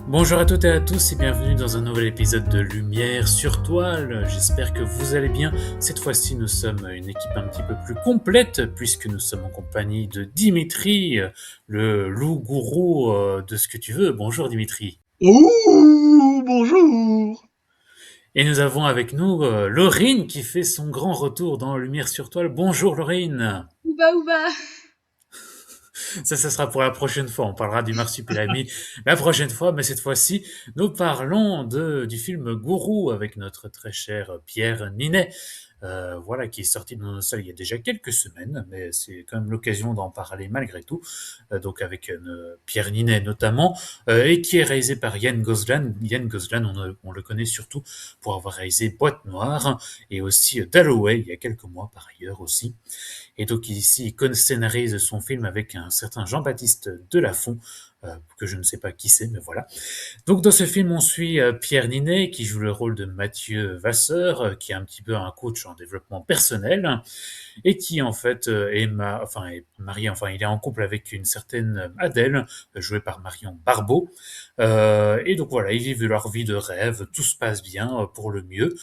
Bonjour à toutes et à tous et bienvenue dans un nouvel épisode de Lumière sur Toile. J'espère que vous allez bien. Cette fois-ci, nous sommes une équipe un petit peu plus complète puisque nous sommes en compagnie de Dimitri, le loup-gourou de ce que tu veux. Bonjour Dimitri. Ouh, bonjour. Et nous avons avec nous Laurine qui fait son grand retour dans Lumière sur Toile. Bonjour Laurine. Ouba ouba. Ça sera pour la prochaine fois. On parlera du marsupilami la prochaine fois, mais cette fois-ci, nous parlons du film Gourou avec notre très cher Pierre Ninet. Voilà, qui est sorti dans nos salles il y a déjà quelques semaines, mais c'est quand même l'occasion d'en parler malgré tout. Donc avec Pierre Ninet notamment, et qui est réalisé par Yann Gozlan. Yann Gozlan, on le connaît surtout pour avoir réalisé Boîte Noire et aussi Dalloway il y a quelques mois par ailleurs aussi. Et donc ici, il co-scénarise son film avec un certain Jean-Baptiste Delafont, que je ne sais pas qui c'est, mais voilà. Donc dans ce film, on suit Pierre Ninet, qui joue le rôle de Mathieu Vasseur, qui est un petit peu un coach en développement personnel, et qui en fait est marié, enfin il est en couple avec une certaine Adèle, jouée par Marion Barbeau. Et donc voilà, ils vivent leur vie de rêve, tout se passe bien pour le mieux.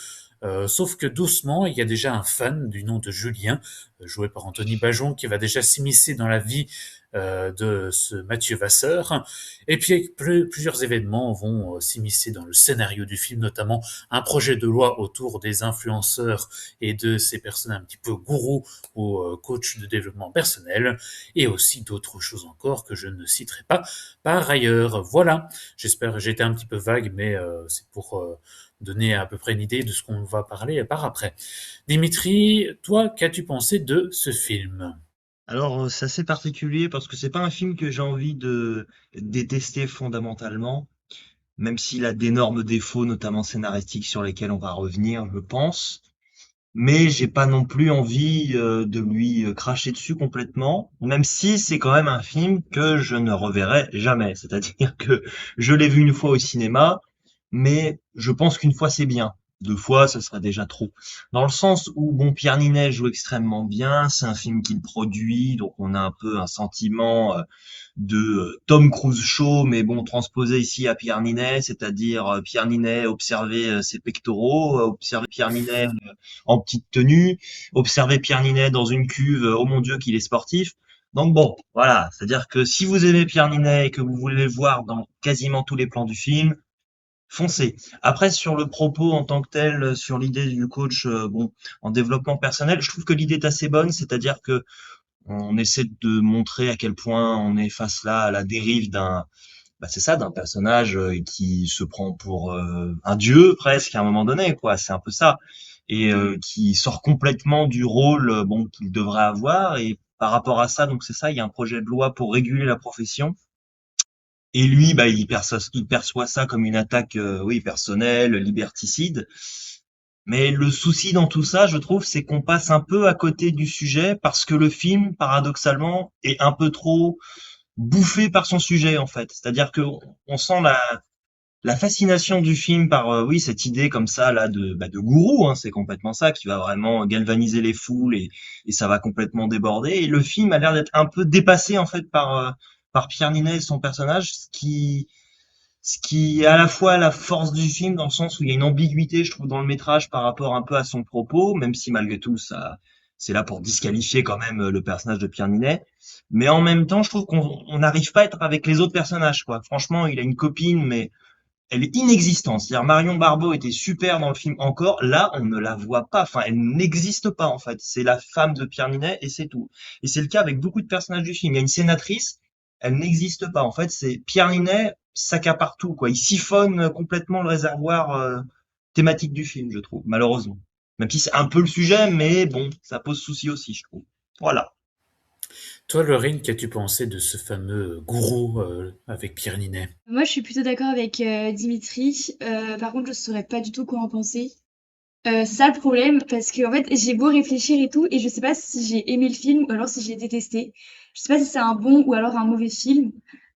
Sauf que doucement, il y a déjà un fan du nom de Julien, joué par Anthony Bajon, qui va déjà s'immiscer dans la vie de ce Mathieu Vasseur. Et puis plusieurs événements vont s'immiscer dans le scénario du film, notamment un projet de loi autour des influenceurs et de ces personnes un petit peu gourous ou coachs de développement personnel, et aussi d'autres choses encore que je ne citerai pas par ailleurs. Voilà, j'espère que j'ai été un petit peu vague, mais c'est pour donner à peu près une idée de ce qu'on va parler par après. Dimitri, toi, qu'as-tu pensé de ce film? Alors, c'est assez particulier parce que c'est pas un film que j'ai envie de détester fondamentalement, même s'il a d'énormes défauts, notamment scénaristiques, sur lesquels on va revenir, je pense. Mais j'ai pas non plus envie de lui cracher dessus complètement, même si c'est quand même un film que je ne reverrai jamais. C'est-à-dire que je l'ai vu une fois au cinéma, mais je pense qu'une fois c'est bien. Deux fois, ce serait déjà trop. Dans le sens où, bon, Pierre Ninet joue extrêmement bien, c'est un film qu'il produit, donc on a un peu un sentiment de Tom Cruise show, mais bon, transposé ici à Pierre Ninet, c'est-à-dire Pierre Ninet observer ses pectoraux, observer Pierre Ninet en petite tenue, observer Pierre Ninet dans une cuve, oh mon Dieu qu'il est sportif. Donc bon, voilà, c'est-à-dire que si vous aimez Pierre Ninet et que vous voulez le voir dans quasiment tous les plans du film, foncez. Après, sur le propos en tant que tel, sur l'idée du coach, bon, en développement personnel, je trouve que l'idée est assez bonne, c'est-à-dire que on essaie de montrer à quel point on est face là à la dérive c'est ça, d'un personnage qui se prend pour un dieu presque à un moment donné, quoi. C'est un peu ça, et qui sort complètement du rôle, bon, qu'il devrait avoir. Et par rapport à ça, donc c'est ça, il y a un projet de loi pour réguler la profession. Et lui, bah, il perçoit ça comme une attaque, oui, personnelle, liberticide. Mais le souci dans tout ça, je trouve, c'est qu'on passe un peu à côté du sujet parce que le film, paradoxalement, est un peu trop bouffé par son sujet, en fait. C'est-à-dire que on sent la fascination du film par, oui, cette idée comme ça, là, de gourou, hein, c'est complètement ça, qui va vraiment galvaniser les foules et ça va complètement déborder. Et le film a l'air d'être un peu dépassé, en fait, par Pierre Ninet et son personnage, ce qui est à la fois la force du film dans le sens où il y a une ambiguïté, je trouve, dans le métrage par rapport un peu à son propos, même si malgré tout, ça, c'est là pour disqualifier quand même le personnage de Pierre Ninet. Mais en même temps, je trouve qu'on n'arrive pas à être avec les autres personnages, quoi. Franchement, il a une copine, mais elle est inexistante. C'est-à-dire Marion Barbeau était super dans le film encore. Là, on ne la voit pas. Enfin, elle n'existe pas, en fait. C'est la femme de Pierre Ninet et c'est tout. Et c'est le cas avec beaucoup de personnages du film. Il y a une sénatrice, elle n'existe pas. En fait, c'est Pierre Ninet s'accapare tout, quoi. Il siphonne complètement le réservoir thématique du film, je trouve, malheureusement. Même si c'est un peu le sujet, mais bon, ça pose souci aussi, je trouve. Voilà. Toi, Laurine, qu'as-tu pensé de ce fameux gourou avec Pierre Ninet? Moi, je suis plutôt d'accord avec Dimitri. Par contre, je saurais pas du tout quoi en penser. C'est ça le problème, parce que en fait, j'ai beau réfléchir et tout, et je sais pas si j'ai aimé le film ou alors si j'ai détesté. Je sais pas si c'est un bon ou alors un mauvais film.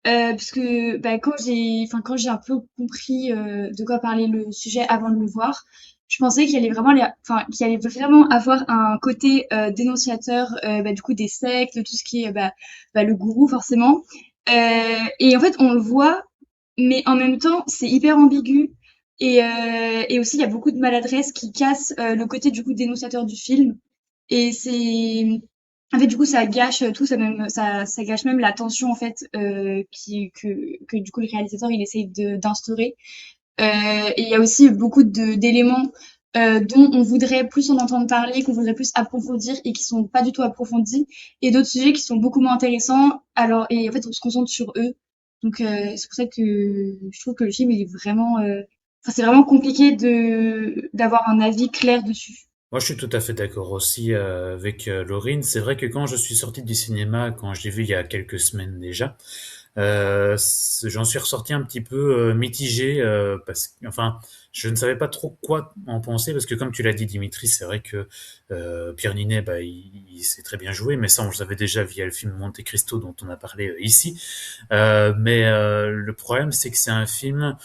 Parce que bah, quand j'ai un peu compris de quoi parlait le sujet avant de le voir, je pensais qu'il allait vraiment avoir un côté dénonciateur bah, du coup des sectes, tout ce qui est bah, le gourou forcément. Et en fait, on le voit. mais en même temps, c'est hyper ambigu. Et aussi, il y a beaucoup de maladresse qui casse le côté du coup dénonciateur du film. Et c'est, en fait, du coup, ça gâche tout, ça gâche même la tension en fait que du coup le réalisateur il essaye d'instaurer. Et il y a aussi beaucoup d'éléments dont on voudrait plus en entendre parler, qu'on voudrait plus approfondir et qui sont pas du tout approfondis, et d'autres sujets qui sont beaucoup moins intéressants. Alors, et en fait, on se concentre sur eux. Donc, c'est pour ça que je trouve que le film il est vraiment, enfin, c'est vraiment compliqué de d'avoir un avis clair dessus. Moi, je suis tout à fait d'accord aussi avec Laurine. C'est vrai que quand je suis sorti du cinéma, quand je l'ai vu il y a quelques semaines déjà, j'en suis ressorti un petit peu mitigé parce que, enfin, je ne savais pas trop quoi en penser parce que comme tu l'as dit, Dimitri, c'est vrai que Pierre Ninet, bah, il sait très bien jouer, mais ça, on le savait déjà via le film Monte Cristo dont on a parlé ici. Mais le problème, c'est que c'est un film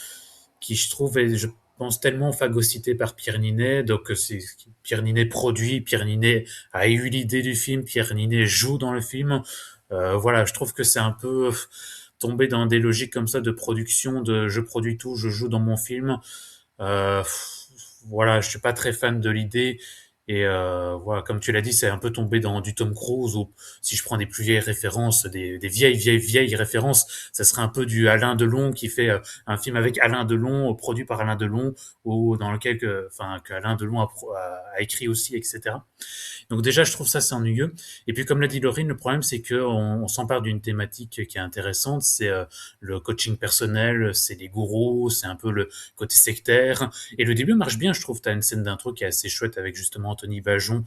qui, je trouve, est, je pense, tellement phagocyté par Pierre Ninet. Donc, c'est Pierre Ninet produit, Pierre Ninet a eu l'idée du film, Pierre Ninet joue dans le film. Voilà, je trouve que c'est un peu tomber dans des logiques comme ça de production, de je produis tout, je joue dans mon film. Euh, voilà, je suis pas très fan de l'idée. Et voilà, comme tu l'as dit, c'est un peu tombé dans du Tom Cruise, ou si je prends des plus vieilles références, des vieilles références, ça serait un peu du Alain Delon qui fait un film avec Alain Delon, produit par Alain Delon, ou dans lequel enfin, que Alain Delon a écrit aussi, etc. Donc déjà, je trouve ça c'est ennuyeux. Et puis comme l'a dit Laurine, le problème c'est que on s'empare d'une thématique qui est intéressante, c'est le coaching personnel, c'est les gourous, c'est un peu le côté sectaire. Et le début marche bien, je trouve. T'as une scène d'intro qui est assez chouette avec justement Anthony Bajon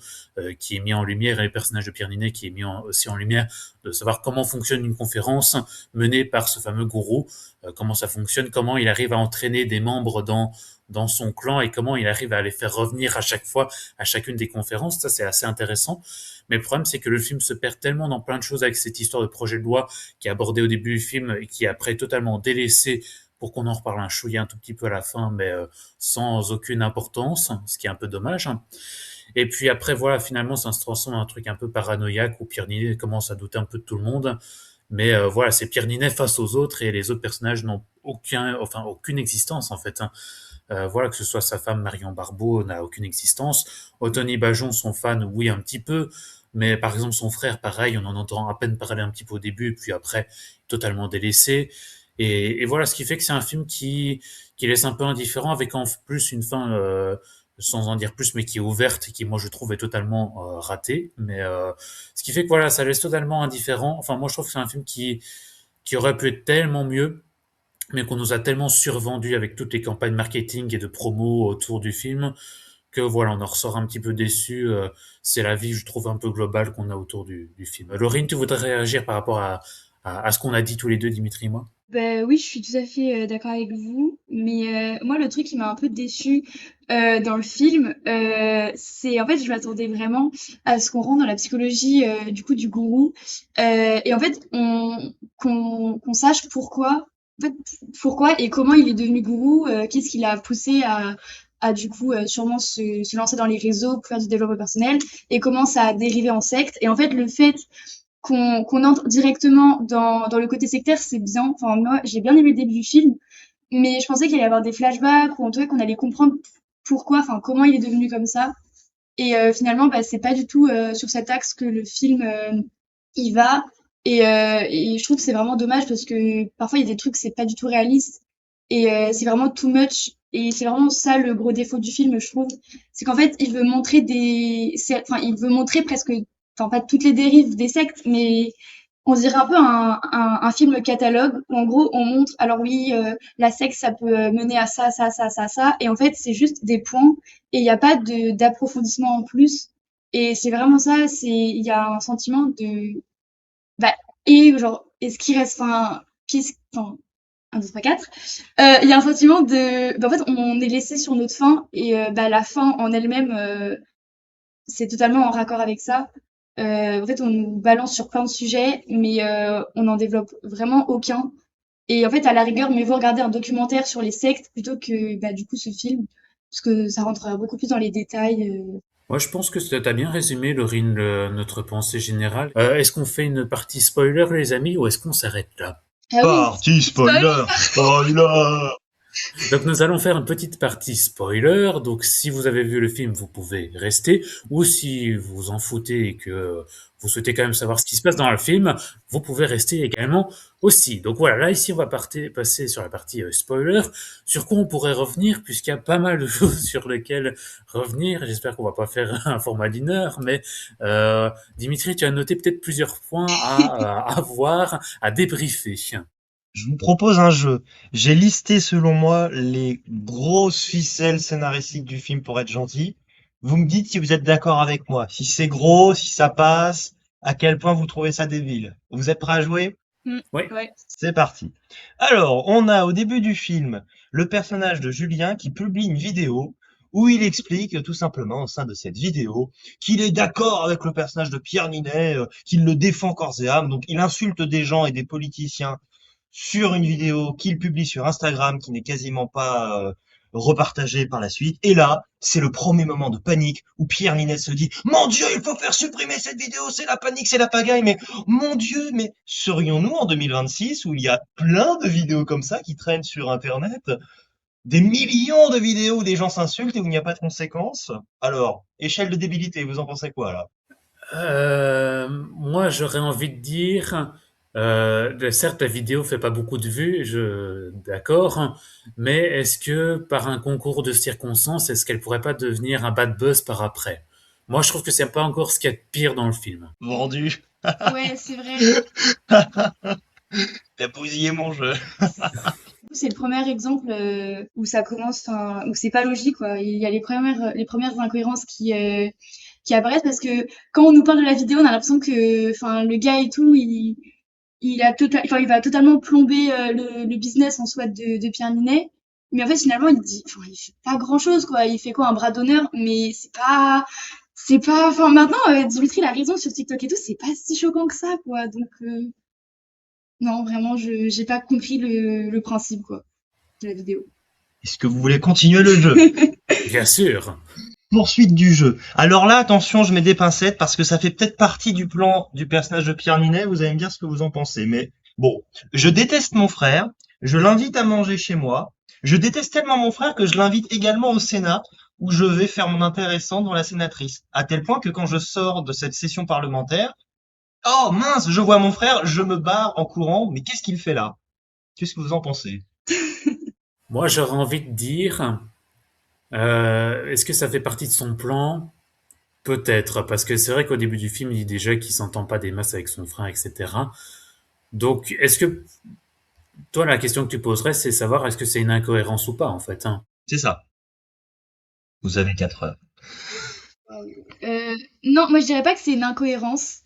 qui est mis en lumière et le personnage de Pierre Ninet qui est mis aussi en lumière de savoir comment fonctionne une conférence menée par ce fameux gourou, comment ça fonctionne, comment il arrive à entraîner des membres dans son clan et comment il arrive à les faire revenir à chaque fois à chacune des conférences. Ça, c'est assez intéressant. Mais le problème, c'est que le film se perd tellement dans plein de choses avec cette histoire de projet de loi qui est abordée au début du film et qui est après totalement délaissée pour qu'on en reparle un chouïa un tout petit peu à la fin, mais sans aucune importance, ce qui est un peu dommage. Et puis après, voilà, finalement, ça se transforme en un truc un peu paranoïaque où Pierre Ninet commence à douter un peu de tout le monde. Mais voilà, c'est Pierre Ninet face aux autres et les autres personnages n'ont aucune existence en fait. Hein. Voilà, que ce soit sa femme Marion Barbeau n'a aucune existence. Anthony Bajon, son fan, oui, un petit peu. Mais par exemple, son frère, pareil, on en entend à peine parler un petit peu au début, puis après, totalement délaissé. Et voilà, ce qui fait que c'est un film qui laisse un peu indifférent, avec en plus une fin, sans en dire plus, mais qui est ouverte, et qui, moi, je trouve, est totalement ratée. Mais ce qui fait que voilà, ça laisse totalement indifférent. Enfin, moi, je trouve que c'est un film qui aurait pu être tellement mieux, mais qu'on nous a tellement survendu avec toutes les campagnes marketing et de promo autour du film que voilà, on en ressort un petit peu déçu. C'est la vie, je trouve, un peu globale qu'on a autour du film. Laurine, tu voudrais réagir par rapport à ce qu'on a dit tous les deux, Dimitri et moi? Ben oui, je suis tout à fait d'accord avec vous. Mais moi, le truc qui m'a un peu déçue dans le film, c'est en fait, je m'attendais vraiment à ce qu'on rentre dans la psychologie du coup du gourou. Et en fait, qu'on sache pourquoi, en fait, pourquoi et comment il est devenu gourou, qu'est-ce qui l'a poussé à du coup sûrement se lancer dans les réseaux pour faire du développement personnel et comment ça a dérivé en secte. Et en fait, le fait qu'on entre directement dans le côté sectaire, c'est bien. Enfin, moi, j'ai bien aimé le début du film, mais je pensais qu'il allait y avoir des flashbacks ou en tout cas qu'on allait comprendre pourquoi, enfin, comment il est devenu comme ça. Et finalement, bah, c'est pas du tout sur cet axe que le film il va. Et je trouve que c'est vraiment dommage parce que parfois il y a des trucs c'est pas du tout réaliste et c'est vraiment too much. Et c'est vraiment ça le gros défaut du film, je trouve. C'est qu'en fait, il veut montrer enfin, il veut montrer presque, enfin, pas toutes les dérives des sectes, mais on dirait un peu un film catalogue où en gros on montre, alors oui, la secte ça peut mener à ça, ça, ça, ça, ça, et en fait c'est juste des points et il n'y a pas d'approfondissement en plus. Et c'est vraiment ça, il y a un sentiment de, bah, et genre, est-ce qu'il reste, enfin, enfin, 1, 2, 3, 4. Il y a un sentiment de, bah, en fait, on est laissé sur notre faim et bah, la faim en elle-même, c'est totalement en raccord avec ça. En fait, on nous balance sur plein de sujets, mais on n'en développe vraiment aucun. Et en fait, à la rigueur, mieux vaut regarder un documentaire sur les sectes plutôt que bah, du coup ce film, parce que ça rentre beaucoup plus dans les détails. Moi, je pense que tu as bien résumé, Laurine, notre pensée générale. Est-ce qu'on fait une partie spoiler, les amis, ou est-ce qu'on s'arrête là? Ah oui, Partie spoil. spoiler, spoiler. Donc nous allons faire une petite partie spoiler. Donc si vous avez vu le film, vous pouvez rester. Ou si vous en foutez et que vous souhaitez quand même savoir ce qui se passe dans le film, vous pouvez rester également aussi. Donc voilà, là ici on va passer sur la partie spoiler. Sur quoi on pourrait revenir, puisqu'il y a pas mal de choses sur lesquelles revenir. J'espère qu'on va pas faire un format d'une heure, mais Dimitri, tu as noté peut-être plusieurs points à voir, à débriefer. Je vous propose un jeu. J'ai listé selon moi les grosses ficelles scénaristiques du film pour être gentil. Vous me dites si vous êtes d'accord avec moi. Si c'est gros, si ça passe, à quel point vous trouvez ça débile. Vous êtes prêts à jouer? Mm, Oui. ouais. C'est parti. Alors, on a au début du film le personnage de Julien qui publie une vidéo où il explique tout simplement au sein de cette vidéo qu'il est d'accord avec le personnage de Pierre Ninet, qu'il le défend corps et âme. Donc, il insulte des gens et des politiciens sur une vidéo qu'il publie sur Instagram qui n'est quasiment pas repartagée par la suite. Et là, c'est le premier moment de panique où Pierre Ninet se dit «Mon Dieu, il faut faire supprimer cette vidéo, c'est la panique, c'est la pagaille, mais mon Dieu, mais serions-nous en 2026 où il y a plein de vidéos comme ça qui traînent sur Internet, des millions de vidéos où des gens s'insultent et où il n'y a pas de conséquences? Alors, échelle de débilité, vous en pensez quoi là?» Moi, j'aurais envie de dire, certes, la vidéo fait pas beaucoup de vues, d'accord, mais est-ce que par un concours de circonstances, est-ce qu'elle pourrait pas devenir un bad buzz par après? Moi, je trouve que c'est pas encore ce qu'il y a de pire dans le film. Vendu. Ouais, c'est vrai. T'as bousillé mon jeu. C'est le premier exemple où ça commence, enfin, où c'est pas logique, quoi. Il y a les premières incohérences qui apparaissent parce que quand on nous parle de la vidéo, on a l'impression que, enfin, le gars et tout, enfin, il va totalement plomber le business en soi de Pierre Ninet. Mais en fait, finalement, enfin, il fait pas grand chose, quoi. Il fait quoi, un bras d'honneur, mais enfin, maintenant, Dimitri, il a raison sur TikTok et tout, c'est pas si choquant que ça, quoi. Donc, non, vraiment, j'ai pas compris le principe, quoi, de la vidéo. Est-ce que vous voulez continuer le jeu? Bien sûr. Poursuite du jeu. Alors là, attention, je mets des pincettes parce que ça fait peut-être partie du plan du personnage de Pierre Ninet. Vous allez me dire ce que vous en pensez. Mais bon, je déteste mon frère. Je l'invite à manger chez moi. Je déteste tellement mon frère que je l'invite également au Sénat où je vais faire mon intéressant dans la sénatrice. À tel point que quand je sors de cette session parlementaire, oh mince, je vois mon frère, je me barre en courant. Mais qu'est-ce qu'il fait là? Qu'est-ce que vous en pensez? Moi, j'aurais envie de dire, est-ce que ça fait partie de son plan? Peut-être, parce que c'est vrai qu'au début du film, il dit déjà qu'il s'entend pas des masses avec son frère, etc. Donc, est-ce que toi, la question que tu poserais, c'est savoir est-ce que c'est une incohérence ou pas, en fait, hein. C'est ça. Vous avez 4 heures. Non, moi je dirais pas que c'est une incohérence.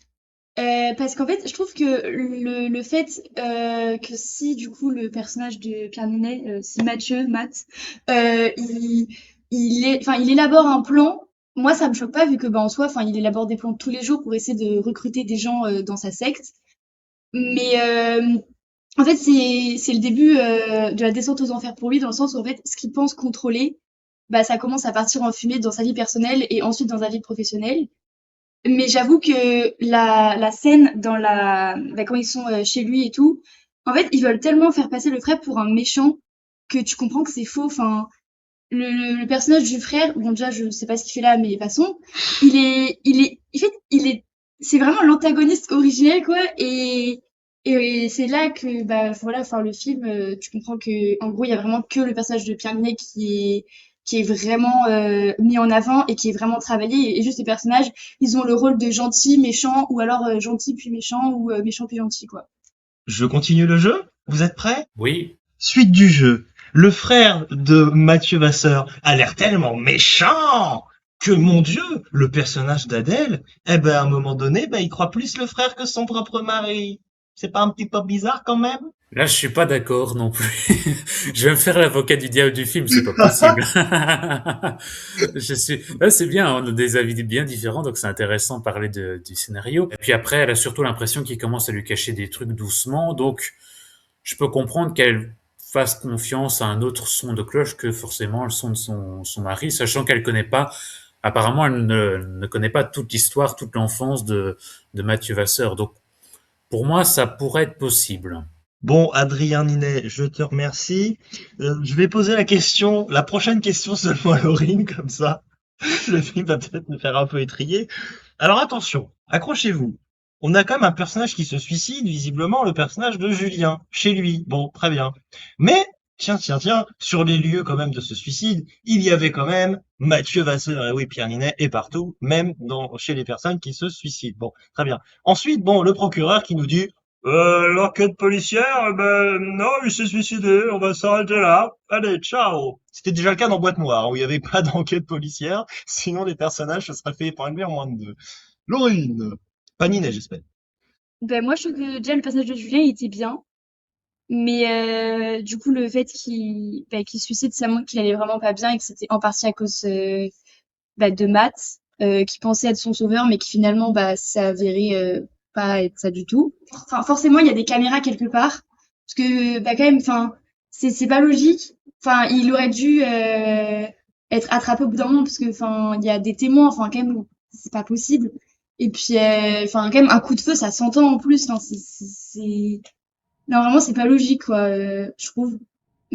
Parce qu'en fait, je trouve que le fait que si du coup le personnage de Pierre Ninet, si Matt, il élabore un plan. Moi, ça me choque pas vu que en soi, enfin, il élabore des plans tous les jours pour essayer de recruter des gens dans sa secte. Mais en fait, c'est le début de la descente aux enfers pour lui, dans le sens où en fait, ce qu'il pense contrôler, bah ça commence à partir en fumée dans sa vie personnelle et ensuite dans sa vie professionnelle. Mais j'avoue que la scène quand ils sont chez lui et tout, en fait, ils veulent tellement faire passer le frère pour un méchant que tu comprends que c'est faux. Enfin, le personnage du frère, bon déjà je sais pas ce qu'il fait là, mais passons, c'est vraiment l'antagoniste originel quoi. Et c'est là que bah voilà, enfin le film, tu comprends que en gros il y a vraiment que le personnage de Pierre Ninet qui est vraiment mis en avant et qui est vraiment travaillé. Et juste les personnages, ils ont le rôle de gentil, méchant, ou alors gentil puis méchant, ou méchant puis gentil, quoi. Je continue le jeu? Vous êtes prêts? Oui. Suite du jeu. Le frère de Mathieu Vasseur a l'air tellement méchant que, mon Dieu, le personnage d'Adèle, eh ben, à un moment donné, ben, il croit plus le frère que son propre mari. C'est pas un petit peu bizarre quand même? Là, je suis pas d'accord non plus. Je vais me faire l'avocat du diable du film, c'est pas possible. Là, c'est bien, on a des avis bien différents, donc c'est intéressant de parler du scénario. Et puis après, elle a surtout l'impression qu'il commence à lui cacher des trucs doucement, donc je peux comprendre qu'elle fasse confiance à un autre son de cloche que forcément le son de son mari, sachant qu'elle connaît pas, apparemment, elle ne connaît pas toute l'histoire, toute l'enfance de Mathieu Vasseur. Donc, pour moi, ça pourrait être possible. Bon, Adrien Ninet, je te remercie. Je vais poser la prochaine question seulement à Laurine, comme ça. Le film va peut-être me faire un peu étriller. Alors attention, accrochez-vous. On a quand même un personnage qui se suicide, visiblement le personnage de Julien, chez lui. Bon, très bien. Mais, tiens, sur les lieux quand même de ce suicide, il y avait quand même Mathieu Vasseur, et oui, Pierre Ninet est partout, même chez les personnes qui se suicident. Bon, très bien. Ensuite, bon, le procureur qui nous dit, l'enquête policière, non, il s'est suicidé, on va s'arrêter là. Allez, ciao. C'était déjà le cas dans Boîte Noire, où il n'y avait pas d'enquête policière, sinon les personnages se seraient fait épingler en moins de deux. Laurine. Pas Ninet, j'espère. Ben moi, je trouve que déjà le personnage de Julien il était bien, mais du coup le fait qu'il se suicide, ça montre qu'il allait vraiment pas bien et que c'était en partie à cause de Matt, qui pensait être son sauveur, mais qui finalement s'est avéré pas être ça du tout. Enfin, forcément, il y a des caméras quelque part, parce que quand même, enfin, c'est pas logique. Enfin, il aurait dû être attrapé au bout d'un moment, parce que enfin, il y a des témoins. Enfin, quand même, c'est pas possible. Et puis, enfin, quand même, un coup de feu, ça s'entend en plus. Enfin, normalement, c'est pas logique, quoi, je trouve.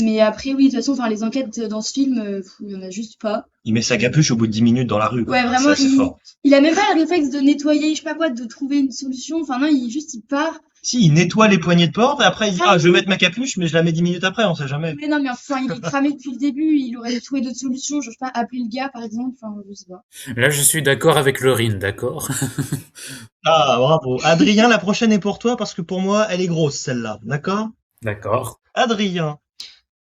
Mais après, oui, de toute façon, enfin, les enquêtes dans ce film, il y en a juste pas. Il met sa capuche au bout de 10 minutes dans la rue, quoi. Ouais, Enfin, c'est vraiment, assez fort. il a même pas le réflexe de nettoyer, je sais pas quoi, de trouver une solution. Enfin, non, il part. Si, il nettoie les poignées de porte, et après il dit, Ça, ah, je vais oui. mettre ma capuche, mais je la mets 10 minutes après, on sait jamais. Mais non, mais enfin, il est cramé depuis le début. Il aurait dû trouver d'autres solutions. Je sais pas, appeler le gars, par exemple. Enfin, je sais pas. Là, je suis d'accord avec Laurine, d'accord? Ah, bravo. Adrien, la prochaine est pour toi, parce que pour moi, elle est grosse, celle-là. D'accord? D'accord. Adrien,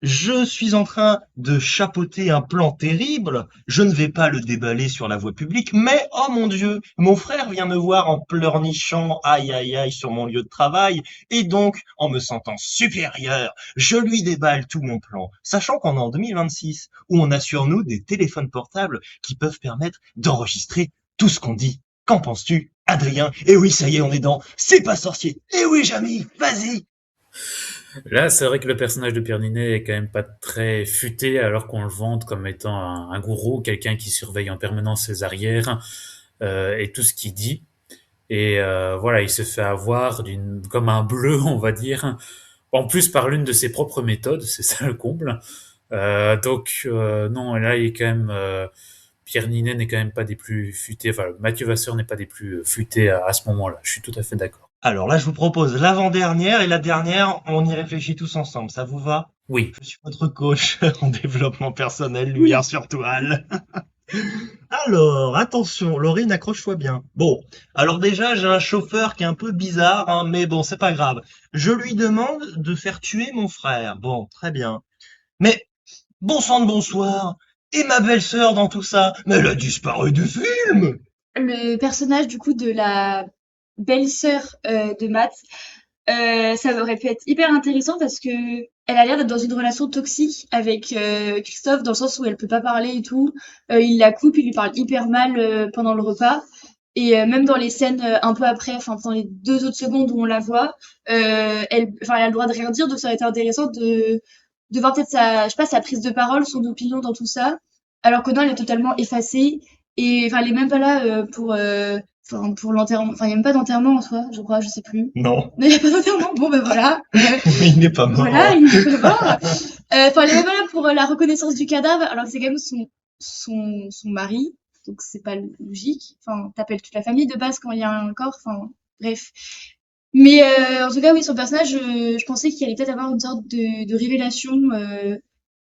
je suis en train de chapeauter un plan terrible. Je ne vais pas le déballer sur la voie publique, mais oh mon Dieu, mon frère vient me voir en pleurnichant aïe aïe aïe sur mon lieu de travail, et donc, en me sentant supérieur, je lui déballe tout mon plan, sachant qu'on est en 2026, où on a sur nous des téléphones portables qui peuvent permettre d'enregistrer tout ce qu'on dit. Qu'en penses-tu, Adrien? Eh oui, ça y est, on est dans C'est pas sorcier. Eh oui, Jamy, vas-y. Là, c'est vrai que le personnage de Pierre Ninet est quand même pas très futé, alors qu'on le vante comme étant un gourou, quelqu'un qui surveille en permanence ses arrières et tout ce qu'il dit. Et voilà, il se fait avoir comme un bleu, on va dire. En plus, par l'une de ses propres méthodes, c'est ça le comble. Non, là, il est quand même. Pierre Ninet n'est quand même pas des plus futés. Enfin, Mathieu Vasseur n'est pas des plus futés à ce moment-là. Je suis tout à fait d'accord. Alors là, je vous propose l'avant-dernière et la dernière, on y réfléchit tous ensemble. Ça vous va? Oui. Je suis votre coach en développement personnel, Oui. lumière sur toile. Alors, attention, Laurine, accroche-toi bien. Bon, alors déjà, j'ai un chauffeur qui est un peu bizarre, hein, mais bon, c'est pas grave. Je lui demande de faire tuer mon frère. Bon, très bien. Mais, bon sang de bonsoir, et ma belle-sœur dans tout ça? Mais elle a disparu du film! Le personnage, du coup, de la belle-sœur de Matt, ça aurait pu être hyper intéressant parce que elle a l'air d'être dans une relation toxique avec Christophe, dans le sens où elle peut pas parler et tout. Il la coupe, il lui parle hyper mal pendant le repas. Et même dans les scènes un peu après, enfin dans les 2 autres secondes où on la voit, elle a le droit de rien dire, donc ça aurait été intéressant de voir peut-être je sais pas, sa prise de parole, son opinion dans tout ça, alors que non, elle est totalement effacée et enfin elle est même pas là pour l'enterrement. Enfin il y a même pas d'enterrement en soi, je crois, je sais plus. Non, Non, il y a pas d'enterrement. Bon ben voilà. il n'est pas Voilà, mort. il est pas mort. Enfin elle est même pas là pour la reconnaissance du cadavre, alors que c'est quand même son mari. Donc c'est pas logique. Enfin, t'appelles toute la famille de base quand il y a un corps. Enfin, bref. Mais en tout cas, oui, son personnage, je pensais qu'il allait peut-être avoir une sorte de révélation,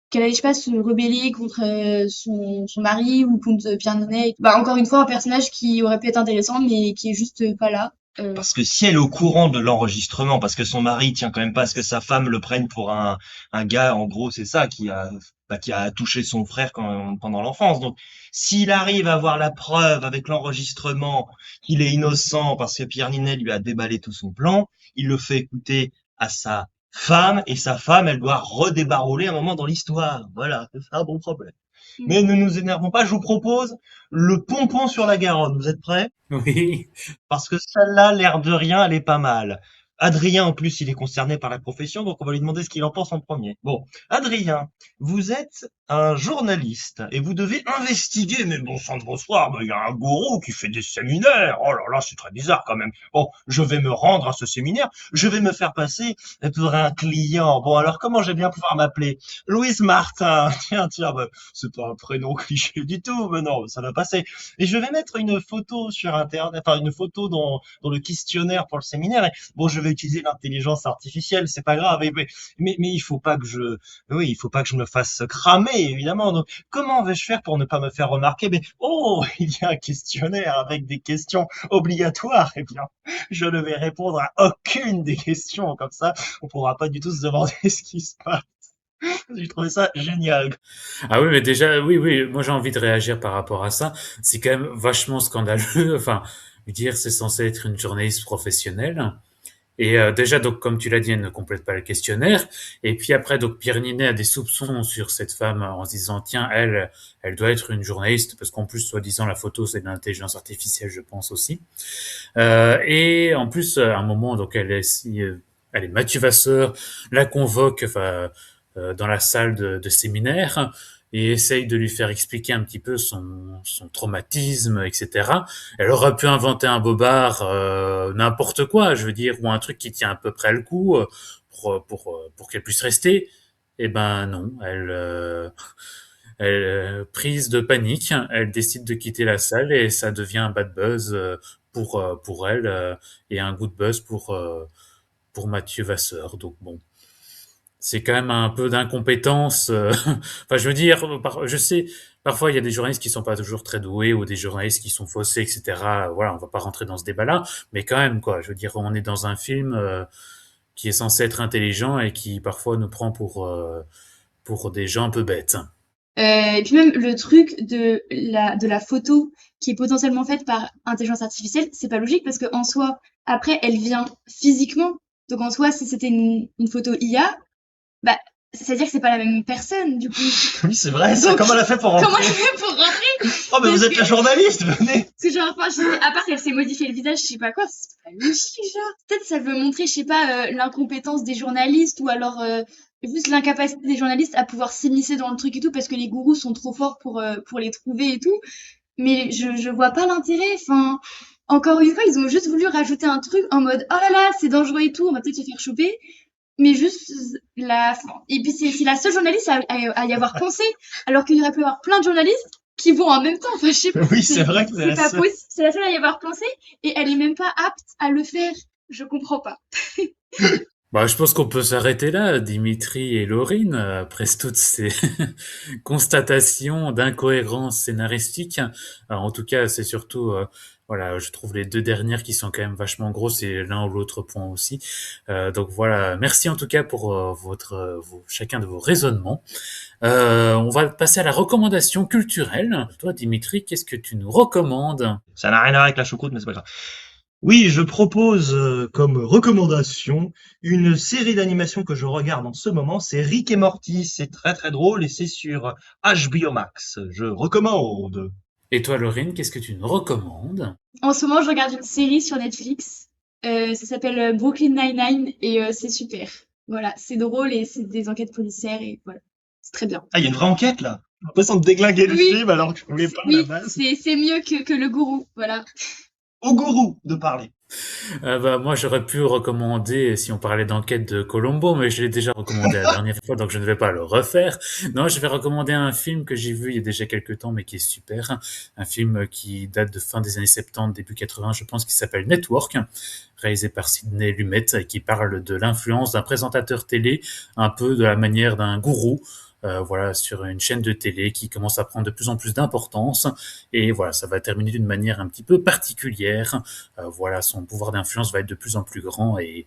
qu'elle allait, je sais pas, se rebeller contre son mari ou contre Pierre Ninet. Bah, encore une fois, un personnage qui aurait pu être intéressant, mais qui est juste pas là. Parce que si elle est au courant de l'enregistrement, parce que son mari tient quand même pas à ce que sa femme le prenne pour un gars, en gros, c'est ça, qui a touché son frère pendant l'enfance. Donc, s'il arrive à avoir la preuve avec l'enregistrement qu'il est innocent parce que Pierre Ninet lui a déballé tout son plan, il le fait écouter à sa femme, et sa femme, elle doit redébarrouler un moment dans l'histoire. Voilà, c'est ça un bon problème. Mais ne nous énervons pas, je vous propose le pompon sur la Garonne. Vous êtes prêts? Oui. Parce que celle-là, l'air de rien, elle est pas mal. Adrien, en plus, il est concerné par la profession, donc on va lui demander ce qu'il en pense en premier. Bon, Adrien, vous êtes un journaliste et vous devez investiguer. Mais bon sang de bonsoir, il y a un gourou qui fait des séminaires. Oh là là, c'est très bizarre quand même. Bon, je vais me rendre à ce séminaire. Je vais me faire passer pour un client. Bon, alors comment je vais bien pouvoir m'appeler? Louise Martin. Tiens, bah, c'est pas un prénom cliché du tout, mais non, ça va passer. Et je vais mettre une photo sur Internet, enfin une photo dans le questionnaire pour le séminaire. Et bon, je vais utiliser l'intelligence artificielle, c'est pas grave. Mais il faut pas que oui, il faut pas que je me fasse cramer, évidemment. Donc, comment vais-je faire pour ne pas me faire remarquer? Mais oh, il y a un questionnaire avec des questions obligatoires. Eh bien, je ne vais répondre à aucune des questions. Comme ça, on pourra pas du tout se demander ce qui se passe. J'ai trouvé ça génial. Ah oui, mais déjà, oui, oui, moi j'ai envie de réagir par rapport à ça. C'est quand même vachement scandaleux. Enfin, je veux dire, c'est censé être une journaliste professionnelle. Et déjà, donc, comme tu l'as dit, elle ne complète pas le questionnaire. Et puis après, donc, Pierre Ninet a des soupçons sur cette femme en se disant, tiens, elle doit être une journaliste, parce qu'en plus, soi-disant, la photo, c'est de l'intelligence artificielle, je pense aussi. Et en plus, à un moment, donc, elle est Mathieu Vasseur, la convoque, enfin, dans la salle de séminaire et essaye de lui faire expliquer un petit peu son traumatisme, etc. Elle aurait pu inventer un bobard, n'importe quoi, je veux dire, ou un truc qui tient à peu près le coup pour qu'elle puisse rester. Eh ben non, prise de panique, elle décide de quitter la salle et ça devient un bad buzz pour elle et un good buzz pour Mathieu Vasseur. Donc bon, c'est quand même un peu d'incompétence. Enfin, je veux dire, je sais, parfois il y a des journalistes qui sont pas toujours très doués ou des journalistes qui sont faussés, etc. Voilà, on va pas rentrer dans ce débat-là, mais quand même, quoi. Je veux dire, on est dans un film qui est censé être intelligent et qui parfois nous prend pour des gens un peu bêtes. Et puis même le truc de la photo qui est potentiellement faite par intelligence artificielle, c'est pas logique parce que en soi, après, elle vient physiquement. Donc en soi, si c'était une photo IA, bah, c'est-à-dire que c'est pas la même personne, du coup. Oui, c'est vrai, ça. Donc, Comment elle a fait pour comment rentrer? elle fait pour rentrer? Oh, mais vous Parce êtes que, la journaliste, venez! parce que genre, enfin, à part qu'elle s'est modifié le visage, je sais pas quoi, c'est pas logique, genre. Peut-être ça veut montrer, je sais pas, l'incompétence des journalistes ou alors juste l'incapacité des journalistes à pouvoir s'immiscer dans le truc et tout parce que les gourous sont trop forts pour les trouver et tout. Mais je vois pas l'intérêt, enfin, encore une fois, ils ont juste voulu rajouter un truc en mode, oh là là, c'est dangereux et tout, on va peut-être se faire choper. Mais juste et puis c'est la seule journaliste à y avoir pensé, alors qu'il y aurait pu y avoir plein de journalistes qui vont en même temps. Enfin, je sais pas, Oui, c'est vrai que c'est c'est la pas seule. possible. C'est la seule à y avoir pensé et elle est même pas apte à le faire. Je comprends pas. Bah, je pense qu'on peut s'arrêter là, Dimitri et Laurine, après toutes ces constatations d'incohérence scénaristique. Alors, en tout cas, c'est surtout, voilà, je trouve les deux dernières qui sont quand même vachement grosses et l'un ou l'autre point aussi. Donc voilà, merci en tout cas pour chacun de vos raisonnements. On va passer à la recommandation culturelle. Toi, Dimitri, qu'est-ce que tu nous recommandes? Ça n'a rien à voir avec la choucroute, mais c'est pas grave. Oui, je propose comme recommandation une série d'animation que je regarde en ce moment, c'est Rick et Morty, c'est très très drôle et c'est sur HBO Max. Je recommande. Et toi, Laurine, qu'est-ce que tu nous recommandes? En ce moment, je regarde une série sur Netflix. Ça s'appelle Brooklyn Nine-Nine et c'est super. Voilà, c'est drôle et c'est des enquêtes policières et voilà, c'est très bien. Ah, il y a une vraie enquête là. J'ai l'impression de déglinguer le Oui, film alors que je voulais pas à la oui, base. c'est mieux que le gourou, voilà. Au gourou de parler. Bah, moi, j'aurais pu recommander, si on parlait d'enquête de Colombo, mais je l'ai déjà recommandé la dernière fois, donc je ne vais pas le refaire. Non, je vais recommander un film que j'ai vu il y a déjà quelques temps, mais qui est super. Un film qui date de fin des années 70, début 80, je pense, qui s'appelle Network, réalisé par Sidney Lumet, et qui parle de l'influence d'un présentateur télé, un peu de la manière d'un gourou, voilà, sur une chaîne de télé qui commence à prendre de plus en plus d'importance. Et voilà, ça va terminer d'une manière un petit peu particulière. Voilà, son pouvoir d'influence va être de plus en plus grand et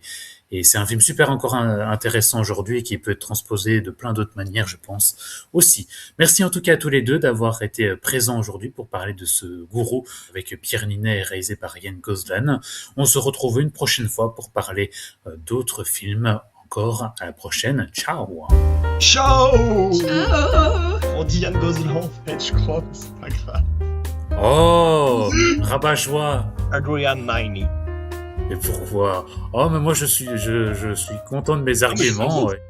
c'est un film super encore intéressant aujourd'hui et qui peut être transposé de plein d'autres manières, je pense, aussi. Merci en tout cas à tous les deux d'avoir été présents aujourd'hui pour parler de ce gourou avec Pierre Ninet réalisé par Ryan Gosling. On se retrouve une prochaine fois pour parler d'autres films. Encore à la prochaine. Ciao. Ciao! Ciao! On dit Yann Gozlan en fait, je crois, mais c'est pas grave. Oh, rabat-joie. Adrian Miney. Et pourquoi? Oh, mais moi je suis content de mes arguments. Ouais.